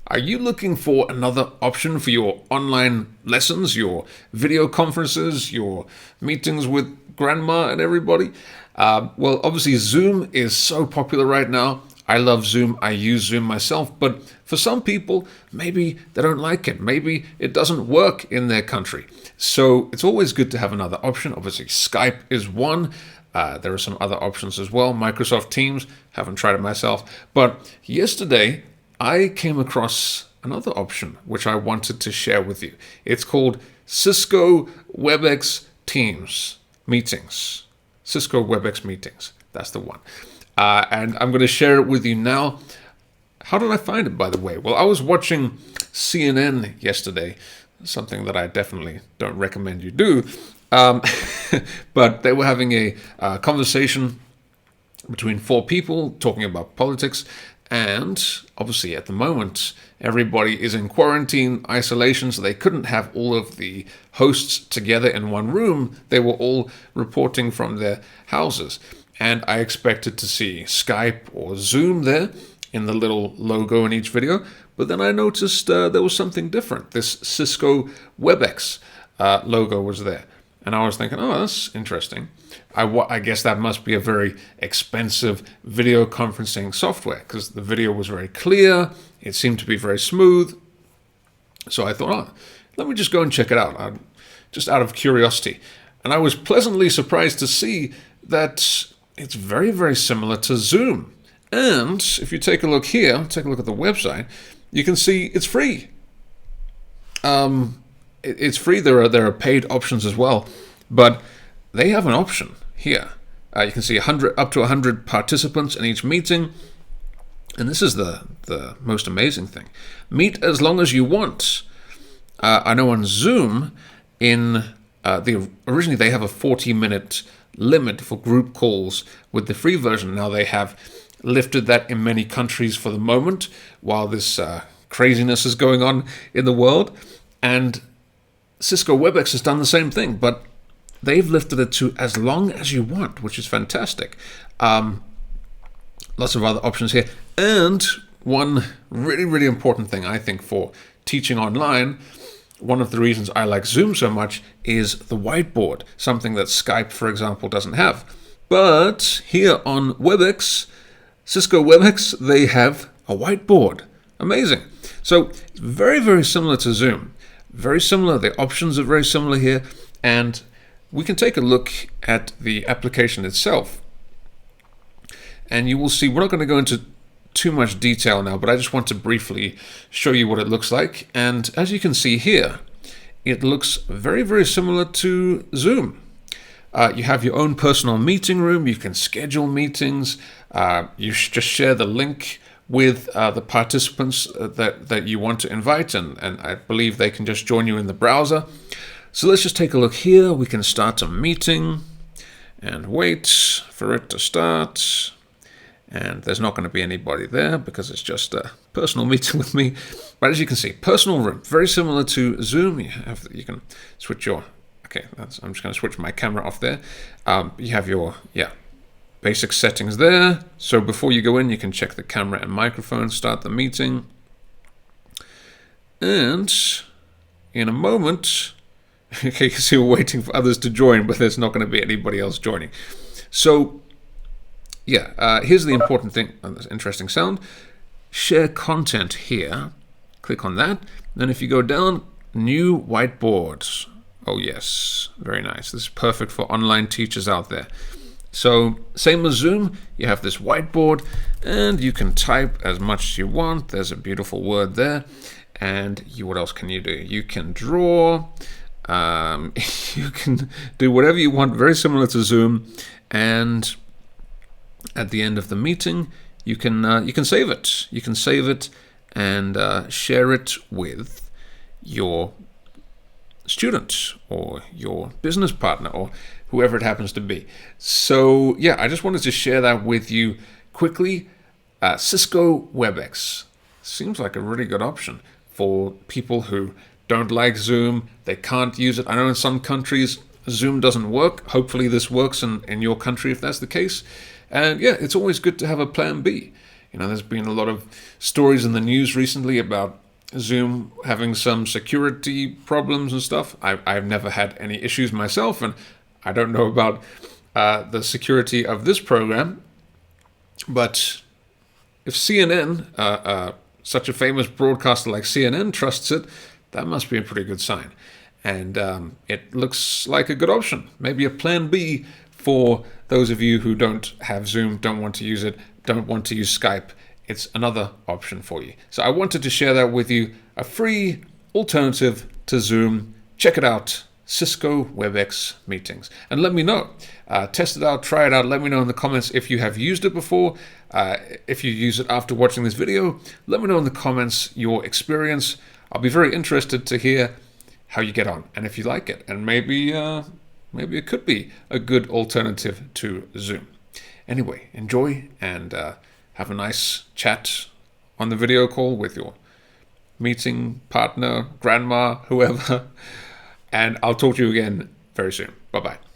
Are you looking for another option for your online lessons, your video conferences, your meetings with grandma and everybody? Well, obviously, Zoom is so popular right now. I love Zoom. I use Zoom myself. But for some people, maybe they don't like it. Maybe it doesn't work in their country. So it's always good to have another option. Obviously, Skype is one. There are some other options as well. Microsoft Teams, haven't tried it myself. But yesterday, I came across another option which I wanted to share with you. It's called Cisco Webex Teams Meetings. Cisco Webex Meetings. That's the one. And I'm going to share it with you now. How did I find it, by the way? Well, I was watching CNN yesterday, something that I definitely don't recommend you do. But they were having a conversation between four people talking about politics. And obviously, at the moment, everybody is in quarantine, isolation, so they couldn't have all of the hosts together in one room. They were all reporting from their houses. And I expected to see Skype or Zoom there in the little logo in each video. But then I noticed there was something different. This Cisco Webex logo was there. And I was thinking, oh, that's interesting. I guess that must be a very expensive video conferencing software because the video was very clear. It seemed to be very smooth. So I thought, oh, let me just go and check it out, just out of curiosity. And I was pleasantly surprised to see that it's very, very similar to Zoom. And if you take a look here, take a look at the website, you can see it's free. It's free. There are paid options as well, but they have an option here. You can see up to 100 participants in each meeting, and this is the most amazing thing. Meet as long as you want. I know on Zoom, originally they have a 40-minute limit for group calls with the free version. Now they have lifted that in many countries for the moment, while this craziness is going on in the world, and Cisco Webex has done the same thing, but they've lifted it to as long as you want, which is fantastic. Lots of other options here. And one really, really important thing, I think, for teaching online, one of the reasons I like Zoom so much is the whiteboard, something that Skype, for example, doesn't have. But here on Webex, Cisco Webex, they have a whiteboard. Amazing. So it's very, very similar to Zoom. Very similar. The options are very similar here. And we can take a look at the application itself. And you will see, we're not going to go into too much detail now, but I just want to briefly show you what it looks like. And as you can see here, it looks very, very similar to Zoom. You have your own personal meeting room. You can schedule meetings. You just share the link with the participants that you want to invite, and I believe they can just join you in the browser. So let's just take a look here. We can start a meeting and wait for it to start. And there's not going to be anybody there because it's just a personal meeting with me. But as you can see, personal room, very similar to Zoom. You can switch your, okay, I'm just going to switch my camera off there. You have your, basic settings there. So before you go in, you can check the camera and microphone, start the meeting. And in a moment, okay, you can see we're waiting for others to join, but there's not going to be anybody else joining. So here's the important thing, this interesting sound. Share content here. Click on that. Then if you go down, new whiteboards. Oh yes, very nice. This is perfect for online teachers out there. So same as Zoom, you have this whiteboard and you can type as much as you want. There's a beautiful word there. And what else can you do? You can draw. You can do whatever you want, very similar to Zoom. And at the end of the meeting, you can save it. You can save it and share it with your student or your business partner or whoever it happens to be. So I just wanted to share that with you quickly. Cisco Webex seems like a really good option for people who don't like Zoom. They can't use it. I know in some countries Zoom doesn't work. Hopefully this works in your country if that's the case. And it's always good to have a plan B. There's been a lot of stories in the news recently about Zoom having some security problems and stuff. I've never had any issues myself, and I don't know about the security of this program. But if CNN, such a famous broadcaster like CNN, trusts it, that must be a pretty good sign. And it looks like a good option. Maybe a plan B for those of you who don't have Zoom, don't want to use it, don't want to use Skype. It's another option for you. So I wanted to share that with you, a free alternative to Zoom. Check it out, Cisco Webex meetings. And let me know. Test it out, try it out. Let me know in the comments if you have used it before. If you use it after watching this video, let me know in the comments your experience. I'll be very interested to hear how you get on and if you like it. And maybe it could be a good alternative to Zoom. Anyway, enjoy and have a nice chat on the video call with your meeting partner, grandma, whoever. And I'll talk to you again very soon. Bye-bye.